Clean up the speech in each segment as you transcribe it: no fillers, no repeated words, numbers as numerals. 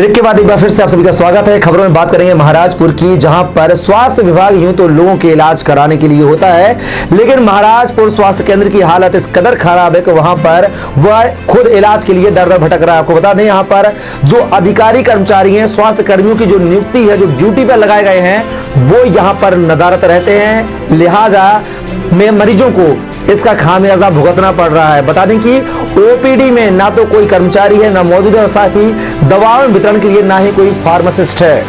Break के बाद एक बार फिर से आप सभी का स्वागत है। खबरों में बात करेंगे महाराजपुर की, जहां पर स्वास्थ्य विभाग यूं तो लोगों के इलाज कराने के लिए होता है, लेकिन महाराजपुर स्वास्थ्य केंद्र की हालत इस कदर खराब है कि वहां पर वह खुद इलाज के लिए दर दर भटक रहा है। आपको बता दें, यहाँ पर जो अधिकारी कर्मचारी हैं, स्वास्थ्य कर्मियों की जो नियुक्ति है, जो ड्यूटी पर लगाए गए हैं, वो यहाँ पर नदारत रहते हैं, लिहाजा में मरीजों को इसका खामियाजा भुगतना पड़ रहा है। बता दें कि ओपीडी में ना तो कोई कर्मचारी है, ना मौजूद है, और साथ ही दवाओं वितरण के लिए ना ही कोई फार्मासिस्ट है।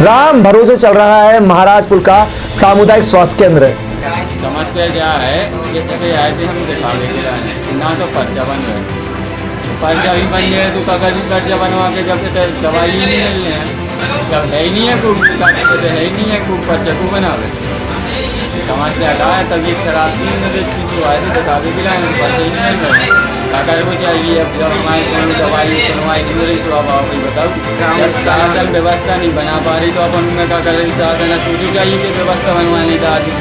राम भरोसे चल रहा है महाराजपुर का सामुदायिक स्वास्थ्य केंद्र। समस्या क्या है कि जब आए थे हम दिखावे के लिए, ना तो पर्चा बन रहा है, पर्चा भी बन गया तो कागज भी पर्चा बनवा के जब दवाई ही नहीं मिल रही है, जब है ही नहीं है कोई है ही नहीं है कोई पर्चा को बना रहे। समस्या क्या है, तबीयत खराब थी, मुझे किसी आए थे दिखावे के लिए, पर्चा ही नहीं मिल रहा है। कागज को चाहिए, अब जब हमारी कोई दवाई सुनवाई नहीं हो रही तो अब आप बताओ, जब शासन व्यवस्था नहीं बना पा रही तो अपन में क्या कर रही, शासन सोचो चाहिए कि व्यवस्था बनवाने का आदमी।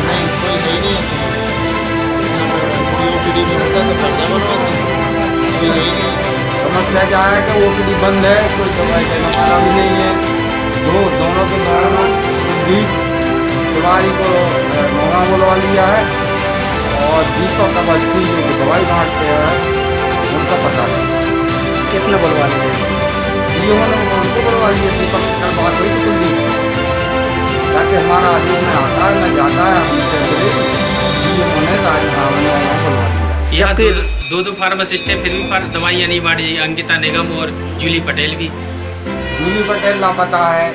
समस्या क्या है कि ओपीडी बंद है, कोई दवाई देने वाला भी नहीं है। दोनों के बीच बीमारी को मोगा बुलवा लिया है, और दीपक अवस्थी जो दवाई बांटते हैं उनका पता नहीं किसने बुलवा लिया, ये उनको बुलवा लिया। दीपक से कल बात हुई थी कुलदीप से, ताकि हमारा आदमी में आता है न जाता है, उन्हें बुलवा लिया। जबकि दो फार्मासिस्ट हैं, फिर भी दवाइयाँ नहीं बांटी। अंकिता निगम और जूली पटेल भी। जूली पटेल लापता है,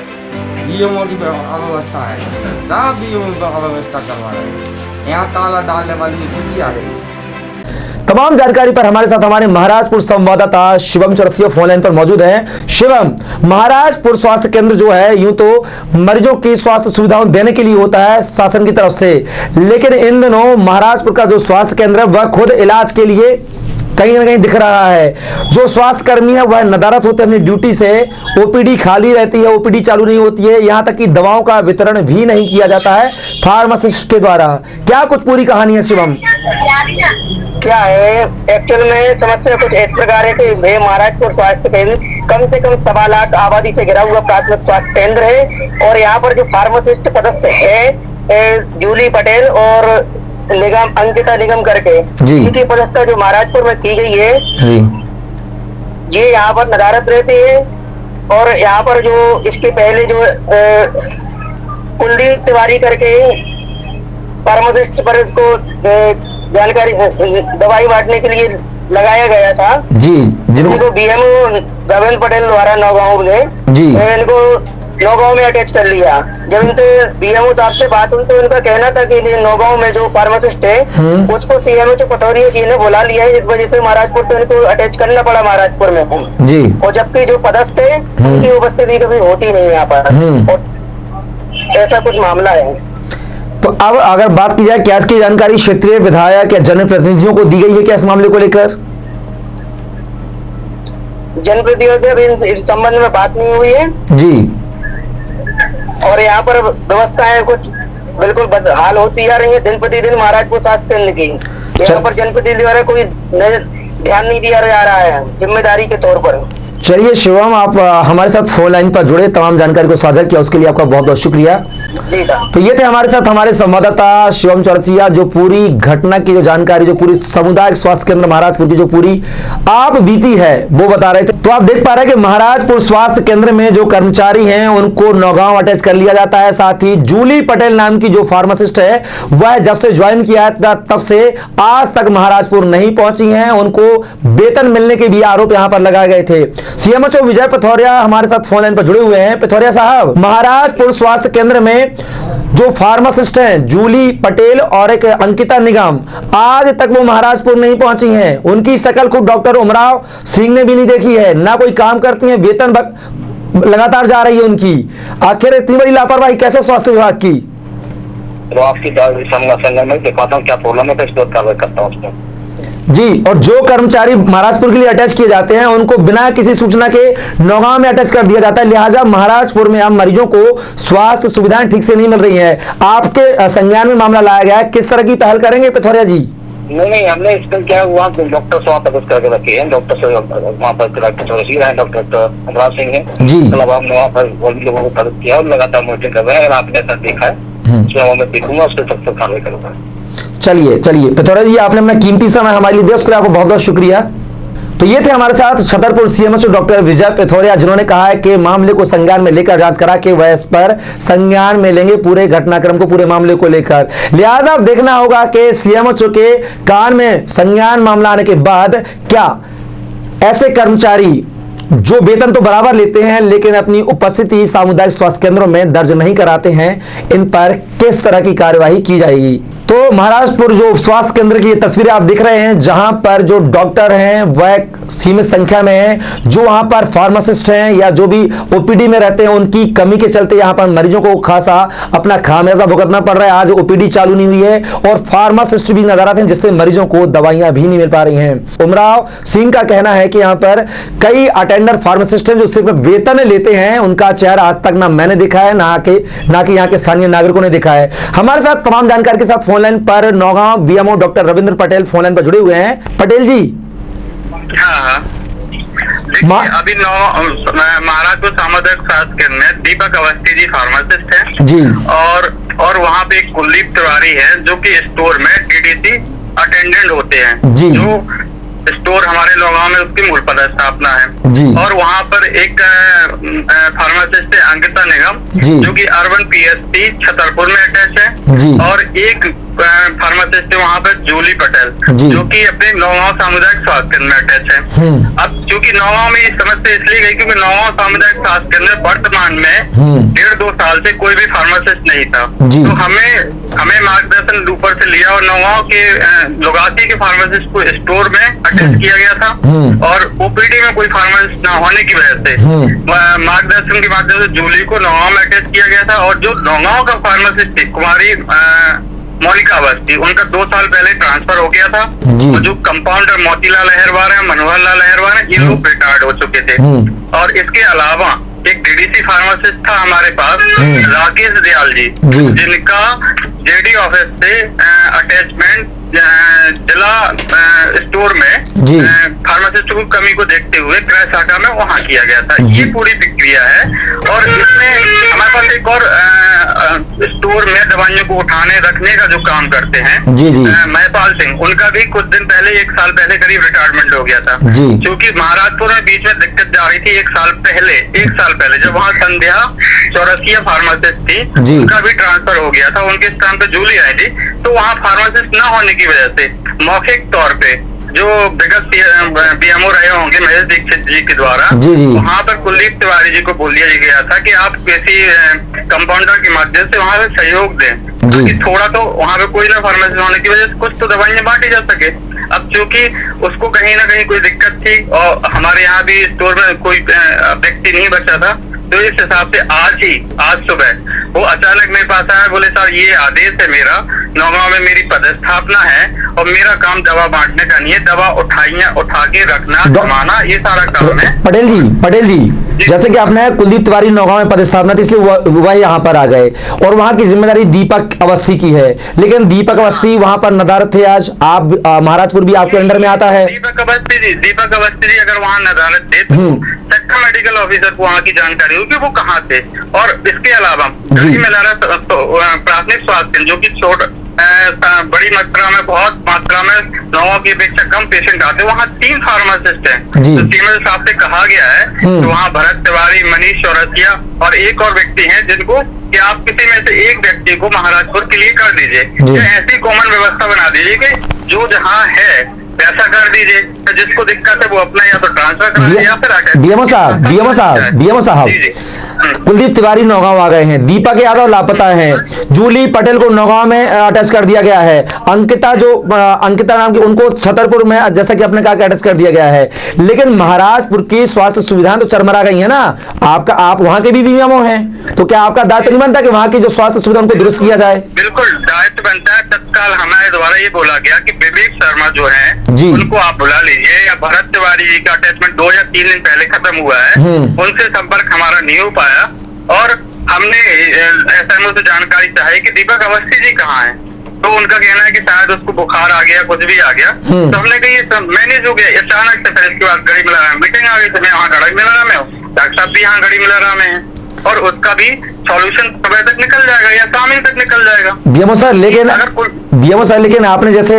बीएमओ की अव्यवस्था है, सब बीएमओ अव्यवस्था करवा रहे हैं। यहाँ ताला डालने वाली स्थिति आ गई। तमाम जानकारी पर हमारे साथ हमारे महाराजपुर संवाददाता शिवम चौरसिया फोन लाइन पर मौजूद हैं। शिवम, महाराजपुर स्वास्थ्य केंद्र जो है यूं तो मरीजों की स्वास्थ्य सुविधाओं देने के लिए होता है शासन की तरफ से, लेकिन इन दिनों महाराजपुर का जो स्वास्थ्य केंद्र है वह खुद इलाज के लिए कहीं ना कहीं दिख रहा है। जो स्वास्थ्य कर्मी है वह नदारत होते हैं अपनी ड्यूटी से, ओपीडी खाली रहती है, ओपीडी चालू नहीं होती है, यहाँ तक कि दवाओं का वितरण भी नहीं किया जाता है फार्मासिस्ट के द्वारा। क्या कुछ पूरी कहानी है शिवम? क्या है एक्चुअल में समस्या कुछ इस प्रकार है कि महाराजपुर स्वास्थ्य केंद्र कम से कम 1.25 लाख आबादी से घिरा हुआ प्राथमिक स्वास्थ्य केंद्र है, और यहाँ पर जो फार्मासिस्ट पदस्थ है जूली पटेल और निगम अंकिता निगम करके, इनकी पदस्थता जो महाराजपुर में की गई है, ये यहाँ पर नदारत रहती है। और यहाँ पर जो इसके पहले जो कुलदीप तिवारी करके फार्मासिस्ट पर इसको जानकारी दवाई बांटने के लिए लगाया गया था जी, जिनको बीएमओ रविंद्र पटेल द्वारा नौगांव ने इनको नौगांव में अटैच कर लिया। जब इनसे बीएमओ साहब से बात हुई तो इनका कहना था कि नौगांव में जो फार्मासिस्ट है उसको सीएमओ जो पथौरिया जी ने बुला लिया है, इस वजह से महाराजपुर तो इनको अटैच करना पड़ा महाराजपुर में जी। और जबकि जो पदस्थ है उनकी उपस्थिति कभी होती नहीं यहाँ पर, और ऐसा कुछ मामला है। तो अब अगर बात की जाए, क्या इसकी जानकारी क्षेत्रीय विधायक या जनप्रतिनिधियों को दी गई है क्या इस मामले को लेकर? जनप्रतिनिधियों से अभी इस संबंध में बात नहीं हुई है जी, और यहाँ पर व्यवस्थाएं कुछ बिल्कुल बदहाल होती जा रही है दिन प्रतिदिन महाराजपुर स्वास्थ्य केंद्र की। यहाँ पर जनप्रतिनिधि द्वारा कोई ध्यान नहीं दिया जा रहा है जिम्मेदारी के तौर पर। चलिए शिवम, आप हमारे साथ फोन लाइन पर जुड़े, तमाम जानकारी को साझा किया उसके लिए आपका बहुत बहुत शुक्रिया जी। तो ये थे हमारे साथ हमारे संवाददाता शिवम चौरसिया, जो पूरी घटना की जो जानकारी, जो पूरी सामुदायिक स्वास्थ्य केंद्र महाराजपुर की जो पूरी आप बीती है वो बता रहे थे। तो आप देख पा रहे हैं कि महाराजपुर स्वास्थ्य केंद्र में जो कर्मचारी हैं उनको नौगांव अटैच कर लिया जाता है। साथ ही जूली पटेल नाम की जो फार्मासिस्ट है वह जब से ज्वाइन किया तब से आज तक महाराजपुर नहीं पहुंची है, उनको वेतन मिलने के भी आरोप यहाँ पर लगाए गए थे। सीएमएचओ विजय पिथौरिया हमारे साथ फोन लाइन पर जुड़े हुए हैं। पिथौरिया साहब, महाराजपुर स्वास्थ्य केंद्र में जो फार्मासिस्ट हैं जूली पटेल और एक अंकिता निगम, आज तक वो महाराजपुर नहीं पहुंची हैं। उनकी शकल खुद डॉक्टर उमराव सिंह ने भी नहीं देखी है, ना कोई काम करती हैं, वेतन लगातार जा रही है उनकी। आखिर इतनी बड़ी लापरवाही कैसे स्वास्थ्य विभाग की? तो आपकी में दिखाता हूँ क्या प्रॉब्लम है, तो इस कार्रवाई करता हूँ उसमें जी। और जो कर्मचारी महाराजपुर के लिए अटैच किए जाते हैं उनको बिना किसी सूचना के नौगांव में अटैच कर दिया जाता है, लिहाजा महाराजपुर में अब मरीजों को स्वास्थ्य सुविधाएं ठीक से नहीं मिल रही हैं। आपके संज्ञान में मामला लाया गया है, किस तरह की पहल करेंगे पिथौरिया जी? नहीं, हमने इसका क्या हुआ, डॉक्टर से वहाँ तक करके रखे हैं, डॉक्टर से वहाँ पर डॉक्टर चौरसिया है, डॉक्टर अनुराग सिंह है जी। मतलब हमने वहाँ पर सभी लोगों को तलब किया और लगातार मॉनिटरिंग कर रहे हैं। अगर आपने ऐसा देखा है तो मैं देखूंगा, उसके सख्त कार्रवाई करूंगा। चलिए पिथौराज जी, आपने अपना कीमती समय हमारे लिए दिया, उसके लिए आपको बहुत बहुत शुक्रिया। तो ये थे हमारे साथ छतरपुर सीएमएचओ डॉक्टर विजय पिथौरिया, जिन्होंने कहा है कि मामले को संज्ञान में लेकर जांच करा के वह इस पर संज्ञान में लेंगे पूरे घटनाक्रम को, पूरे मामले को लेकर। लिहाजा अब देखना होगा कि सीएमएचओ के कान में संज्ञान मामला आने के बाद क्या ऐसे कर्मचारी जो वेतन तो बराबर लेते हैं लेकिन अपनी उपस्थिति सामुदायिक स्वास्थ्य केंद्रों में दर्ज नहीं कराते हैं, इन पर किस तरह की कार्यवाही की जाएगी। तो महाराजपुर जो स्वास्थ्य केंद्र की तस्वीरें आप दिख रहे हैं, जहां पर जो डॉक्टर हैं वह सीमित संख्या में हैं, जो वहां पर फार्मासिस्ट हैं या जो भी ओपीडी में रहते हैं उनकी कमी के चलते यहां पर मरीजों को खासा अपना खामियाजा भुगतना पड़ रहा है। आज ओपीडी चालू नहीं हुई है और फार्मासिस्ट भी नजर हैं, जिससे मरीजों को दवाइयां भी नहीं मिल पा रही हैं। उमराव सिंह का कहना है कि यहां पर कई अटेंडर फार्मासिस्ट हैं जो सिर्फ वेतन लेते हैं, उनका चेहरा आज तक ना मैंने देखा है ना कि यहाँ के स्थानीय नागरिकों ने देखा है। हमारे साथ तमाम जानकारी के साथ फोन लाइन पर Naugaon BMO doctor Ravindra Patel phone line पर जुड़े हुए हैं। पटेल जी, हाँ, देखिए अभी महाराजपुर सामुदायिक स्वास्थ्य केंद्र में दीपक अवस्थी जी फार्मासिस्ट हैं जी, और वहाँ पे एक कुलदीप तिवारी है जो कि स्टोर में डीडीसी अटेंडेंट होते हैं जी, जो स्टोर हमारे नौगांव में उसकी मूल पदस्थापना है जी। और वहाँ पर एक फार्मासिस्ट है अंकिता निगम जी, जो कि अर्बन पीएसटी छतरपुर में अटैच है जी, और एक फार्मासिस्ट है वहाँ पे जूली पटेल जी। जो कि अपने नौगांव सामुदायिक स्वास्थ्य केंद्र में अटैच है। अब क्योंकि नौगांव में ये समस्या इसलिए गई क्योंकि नौगांव सामुदायिक स्वास्थ्य केंद्र वर्तमान में 1.5-2 साल से कोई भी फार्मासिस्ट नहीं था, तो हमें मार्गदर्शन ऊपर से लिया और नौगांव के लोगाती के फार्मासिस्ट को स्टोर में अटैच किया गया था और ओपीडी में कोई फार्मासिस्ट ना होने की वजह से मार्गदर्शन के माध्यम से जूली को नौगांव में अटैच किया गया था और जो नौगांव का फार्मासिस्ट थी कुमारी मोनिका अवस्थी, उनका 2 साल पहले ट्रांसफर हो गया था और जो कंपाउंडर मोतीलाल अहरवार है, मनोहर लाल अहरवार है, ये लोग रिटायर्ड हो चुके थे। और इसके अलावा एक डीडीसी फार्मासिस्ट था हमारे पास राकेश दयाल जी, जिनका जेडी ऑफिस से अटैचमेंट जिला स्टोर में फार्मासिस्ट की कमी को देखते हुए क्रय शाखा में वहाँ किया गया था। ये पूरी प्रक्रिया है और इसमें हमारे पास एक और स्टोर में दवाइयों को उठाने रखने का जो काम करते हैं महपाल सिंह, उनका भी कुछ दिन पहले 1 साल पहले करीब रिटायरमेंट हो गया था क्योंकि महाराजपुर में बीच में दिक्कत जा रही थी। 1 साल पहले जब वहाँ संध्या चौरसिया फार्मासिस्ट थी, उनका भी ट्रांसफर हो गया था, उनके स्थान पे जूली आई थी, तो वहाँ फार्मासिस्ट न होने की वजह से मौखिक तौर पे जो विगत बीएमओ रहे होंगे महेश दीक्षित जी के द्वारा वहाँ पर कुलदीप तिवारी जी को बोल दिया गया था कि आप किसी कंपाउंडर के माध्यम से वहाँ पे सहयोग दें ताकि थोड़ा तो वहाँ पे कोई ना फार्मेसी होने की वजह से कुछ तो दवाइयाँ बांटी जा सके। अब चूंकि उसको कहीं ना कहीं कोई दिक्कत थी और हमारे यहाँ भी स्टोर में कोई व्यक्ति नहीं बचा था, तो इस हिसाब से आज सुबह वो अचानक मेरे पास आया, बोले सर ये आदेश है मेरा, नौगांव में मेरी पदस्थापना है और मेरा काम दवा बांटने का नहीं है, दवा उठा के रखना जमाना ये सारा काम है। पटेल जी जैसे कि आपने कुलदीप तिवारी नौगांव में पदस्थापना थी इसलिए वह यहाँ पर आ गए और वहाँ की जिम्मेदारी दीपक अवस्थी की है, लेकिन दीपक अवस्थी वहाँ पर नदारत थे। आज आप महाराजपुर भी आपके अंडर में आता है। दीपक अवस्थी जी अगर वहाँ नदारत थे तो सेक्टर मेडिकल ऑफिसर को वहाँ की जानकारी होगी वो कहाँ थे। और इसके अलावा प्राथमिक स्वास्थ्य जो की बड़ी मात्रा में बहुत मात्रा में नौगांव की अपेक्षा कम पेशेंट आते, वहाँ 3 फार्मासिस्ट हैं। तो सीएमएस साहब से कहा गया है तो वहाँ भरत तिवारी, मनीष चौरसिया और एक और व्यक्ति हैं जिनको कि आप किसी में से एक व्यक्ति को महाराजपुर के लिए कर दीजिए, ऐसी कॉमन व्यवस्था बना दीजिए कि जो जहाँ है वैसा कर दीजिए, तो जिसको दिक्कत है वो अपना या तो ट्रांसफर कर या फिर बीएमओ साहब कुलदीप तिवारी नौगांव आ गए हैं, दीपक यादव लापता हैं, जूली पटेल को नौगांव में अटैच कर दिया गया है, अंकिता नाम की उनको छतरपुर में जैसा कि आपने कहा अटैच कर दिया गया है, लेकिन महाराजपुर की स्वास्थ्य सुविधाएं तो चरमरा गई है ना। आप वहां के भी बीएमओ हैं, तो क्या आपका दायित्व नहीं बनता कि वहां की जो स्वास्थ्य सुविधा उनको दुरुस्त किया जाए? बिल्कुल दायित्व बनता है। तत्काल हमारे द्वारा ये बोला गया कि विवेक शर्मा जो है उनको आप बुला लीजिए, या भरत तिवारी जी का अटैचमेंट 2 या 3 दिन पहले खत्म हुआ है, उनसे संपर्क हमारा नहीं हो पाया और हमने एसएमओ से जानकारी चाहिए कि दीपक अवस्थी जी कहाँ हैं। तो उनका कहना है कि शायद उसको बुखार आ गया, कुछ भी आ गया। तो हमने कहा ये मैनेज हो गया अचानक से। फिर इसके बाद गड़ी मिलारा मीटिंग आ गई, तो मैं वहाँ गड़ी मिलारा में हूँ, डॉक्टर साहब भी यहाँ गड़ी मिलारा में है, और उसका भी सॉल्यूशन सुबह तक निकल जाएगा या शाम तक निकल जाएगा। बीएमओ सर लेकिन आपने जैसे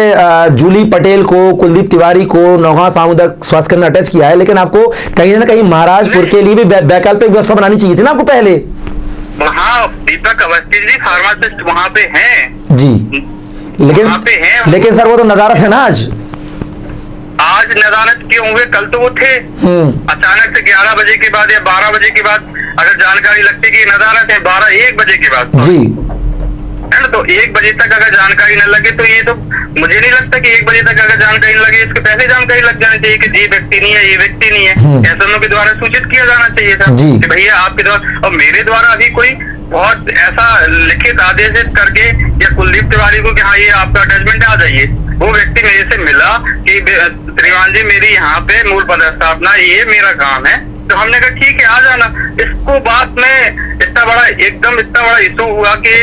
जूली पटेल को, कुलदीप तिवारी को नौगांव सामुदायिक स्वास्थ्य केंद्र में अटैच किया है, लेकिन आपको कहीं ना कहीं महाराजपुर के लिए भी वैकल्पिक व्यवस्था बनानी चाहिए थी ना आपको पहले। वहाँ दीपक अवस्थी जी फार्मासिस्ट वहाँ पे हैं जी, लेकिन सर वो तो नदारत है ना आज नदारत क्यों हुए? कल तो वो थे। अचानक से 11 बजे के बाद या 12 बजे के बाद अगर जानकारी लगती कि नदारत है 12-1 बजे के बाद जी, है ना, तो 1 बजे तक अगर जानकारी न लगे तो ये तो मुझे नहीं लगता कि 1 बजे तक अगर जानकारी न लगे, इसके पहले जानकारी लग जानी चाहिए कि ये व्यक्ति नहीं है, ये व्यक्ति नहीं है। एसएमओ के द्वारा सूचित किया जाना चाहिए था कि भैया आपके द्वारा, और मेरे द्वारा अभी कोई बहुत ऐसा लिखित आदेश करके या कुलदीप तिवारी को कि हाँ ये आपका अटैचमेंट आ जाइए, वो व्यक्ति मेरे से मिला कि श्रीमान जी मेरी यहाँ पे मूल पदस्थापना ये मेरा काम है, तो हमने कहा ठीक है आ जाना। इसको बात में इतना बड़ा इशू हुआ कि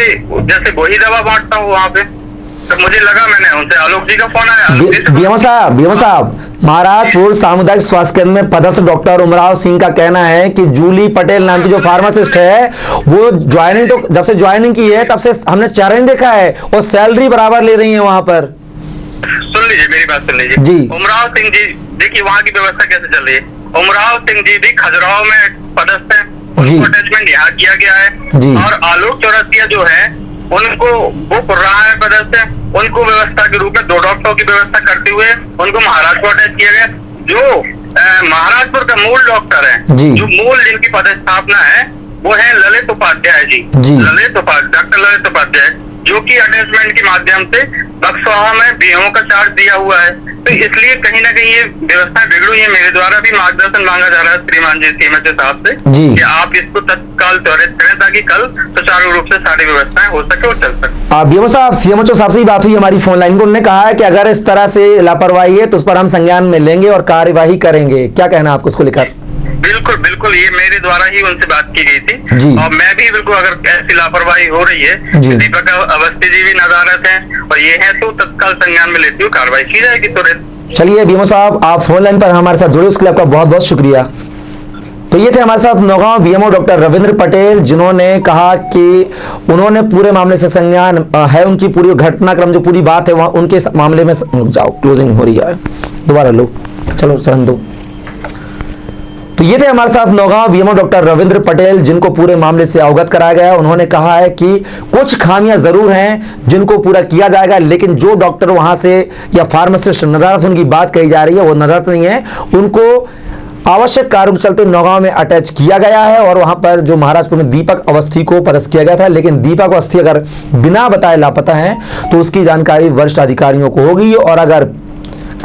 जैसे वही दवा बांटता हूँ वहाँ पे, तो मुझे लगा, मैंने उनसे आलोक जी का फोन आया। बीएमओ साहब महाराजपुर सामुदायिक स्वास्थ्य केंद्र में पदस्थ डॉक्टर उमराव सिंह का कहना है कि जूली पटेल नाम की जो फार्मासिस्ट है वो ज्वाइनिंग, तो जब से ज्वाइनिंग की है तब से हमने चारा नहीं देखा है, और सैलरी बराबर ले रही है वहां पर। सुन लीजिए मेरी बात, सुन लीजिए जी। उमराव सिंह जी देखिए वहाँ की व्यवस्था कैसे चल रही है। उमराव सिंह जी भी खजुराहो में पदस्थ है, उनको अटैचमेंट यहाँ किया गया है, और आलोक चौरसिया जो है उनको वो कुर्राहा में पदस्थ है, उनको व्यवस्था के रूप में 2 डॉक्टरों की व्यवस्था करते हुए उनको महाराजपुर अटैच किया गया। जो महाराजपुर का मूल डॉक्टर है, जो मूल जिनकी पदस्थापना है वो है ललित उपाध्याय जी, डॉक्टर ललित उपाध्याय, जो कि अटैचमेंट के माध्यम से बक्सवाहा में बीएमओ का चार्ज दिया हुआ है। तो इसलिए कहीं ना कहीं ये व्यवस्था बिगड़ हुई है। मेरे द्वारा भी मार्गदर्शन मांगा जा रहा है श्रीमान जी सीएमएचओ साहब से कि आप इसको तत्काल त्वरित करें ताकि कल सुचारू रूप से सारी व्यवस्थाएं हो सके और चल सके। बीएमओ साहब, सीएमएचओ साहब से ही बात हुई हमारी फोन लाइन को, उन्होंने कहा है कि अगर इस तरह से लापरवाही है तो उस पर हम संज्ञान में लेंगे और कार्यवाही करेंगे। क्या कहना आपको इसको लेकर? बिल्कुल ये मेरे द्वारा ही उनसे बात की गई थी, और मैं भी बिल्कुल अगर ऐसी लापरवाही हो रही है, दीपक अवस्थी जी भी नदारत हैं और ये है, तो तत्काल संज्ञान में लेती हुई कार्रवाई की जाएगी तुरंत। चलिए बीएमओ साहब, आप फोन लाइन पर हमारे साथ जुड़े उसके लिए आपका बहुत बहुत शुक्रिया। तो ये थे हमारे साथ नौगांव बीएमओ डॉक्टर रविंद्र पटेल, जिन्होंने कहा कि उन्होंने पूरे मामले से संज्ञान है, उनकी पूरी घटनाक्रम जो पूरी बात है वहां उनके मामले में। जाओ, क्लोजिंग हो रही है, दोबारा लो, चलो चरण दो। तो ये थे हमारे साथ नौगांव बीएमओ डॉक्टर रविंद्र पटेल, जिनको पूरे मामले से अवगत कराया गया। उन्होंने कहा है कि कुछ खामियां जरूर हैं जिनको पूरा किया जाएगा, लेकिन जो डॉक्टर वहां से या फार्मासिस्ट नदारत उनकी बात कही जा रही है वो नदारत नहीं है, उनको आवश्यक कार्यों के चलते नौगांव में अटैच किया गया है, और वहां पर जो महाराजपुर में दीपक अवस्थी को पदस्थ किया गया था, लेकिन दीपक अवस्थी अगर बिना बताए लापता है तो उसकी जानकारी वरिष्ठ अधिकारियों को होगी, और अगर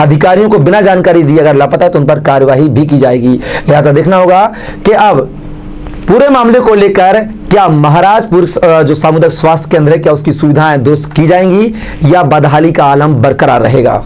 अधिकारियों को बिना जानकारी दिए अगर लापता है तो उन पर कार्यवाही भी की जाएगी। लिहाजा देखना होगा कि अब पूरे मामले को लेकर क्या महाराजपुर जो सामुदायिक स्वास्थ्य केंद्र है क्या उसकी सुविधाएं दुरुस्त की जाएंगी या बदहाली का आलम बरकरार रहेगा।